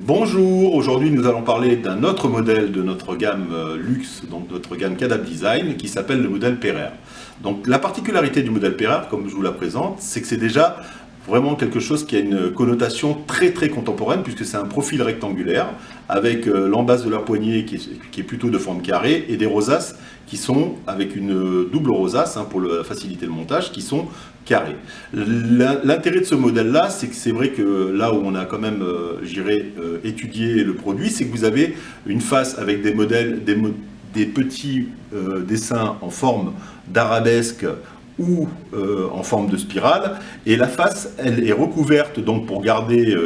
Bonjour, aujourd'hui nous allons parler d'un autre modèle de notre gamme luxe, donc notre gamme Cadap Design, qui s'appelle le modèle Pereire. Donc la particularité du modèle Pereire, comme je vous la présente, c'est que c'est déjà vraiment quelque chose qui a une connotation très contemporaine, puisque c'est un profil rectangulaire, avec l'embase de la poignée qui est plutôt de forme carrée, et des rosaces qui sont, avec une double rosace, pour faciliter le montage, qui sont carrés. L'intérêt de ce modèle-là, c'est que c'est vrai que là où on a quand même, étudié le produit, c'est que vous avez une face avec des modèles, des petits dessins en forme d'arabesque ou en forme de spirale, et la face, elle est recouverte, donc pour garder,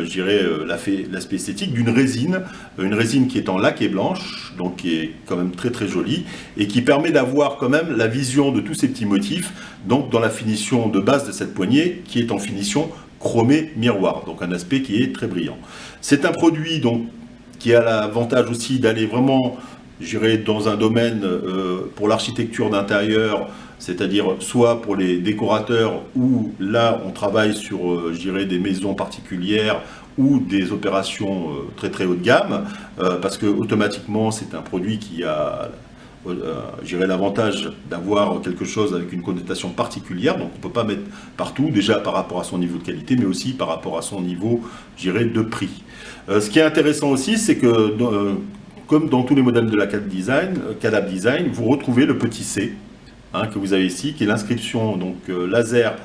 l'aspect esthétique, d'une résine, une résine qui est en laquée blanche, donc qui est quand même très jolie, et qui permet d'avoir quand même la vision de tous ces petits motifs, donc dans la finition de base de cette poignée, qui est en finition chromé miroir, donc un aspect qui est très brillant. C'est un produit donc qui a l'avantage aussi d'aller vraiment, dans un domaine pour l'architecture d'intérieur, c'est-à-dire soit pour les décorateurs, où là on travaille sur des maisons particulières ou des opérations très haut de gamme, parce que automatiquement c'est un produit qui a l'avantage d'avoir quelque chose avec une connotation particulière, donc on ne peut pas mettre partout, déjà par rapport à son niveau de qualité, mais aussi par rapport à son niveau, de prix. Ce qui est intéressant aussi, c'est que comme dans tous les modèles de la Cadap Design, vous retrouvez le petit C, que vous avez ici, qui est l'inscription donc laser,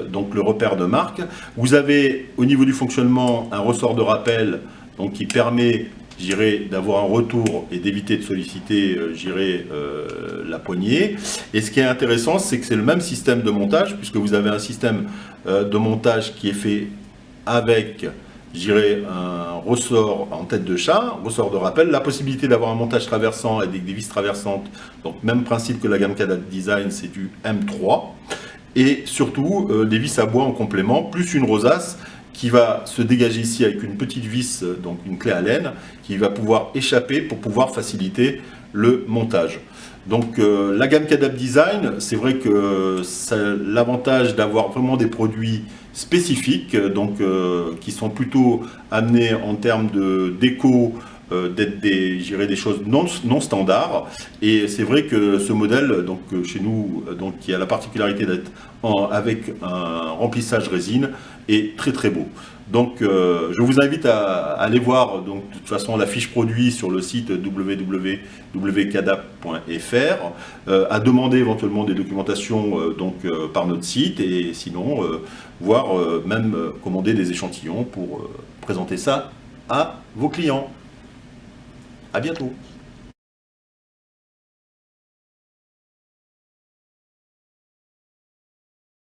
donc le repère de marque. Vous avez au niveau du fonctionnement un ressort de rappel, donc qui permet, d'avoir un retour et d'éviter de solliciter, la poignée. Et ce qui est intéressant, c'est que c'est le même système de montage, puisque vous avez un système de montage qui est fait avec, un ressort en tête de chat, un ressort de rappel, la possibilité d'avoir un montage traversant avec des vis traversantes, donc même principe que la gamme Cadap Design, c'est du M3, et surtout des vis à bois en complément, plus une rosace qui va se dégager ici avec une petite vis, donc une clé à laine, qui va pouvoir échapper pour pouvoir faciliter le montage. Donc la gamme Cadap Design, c'est vrai que ça a l'avantage d'avoir vraiment des produits spécifiques, donc qui sont plutôt amenés en termes de déco, d'être des choses non standards. Et c'est vrai que ce modèle, donc chez nous, donc qui a la particularité d'être avec un remplissage résine, est très beau. Donc je vous invite à aller voir, donc de toute façon, la fiche produit sur le site www.cadap.fr, à demander éventuellement des documentations par notre site, et sinon voire même commander des échantillons pour présenter ça à vos clients. À bientôt.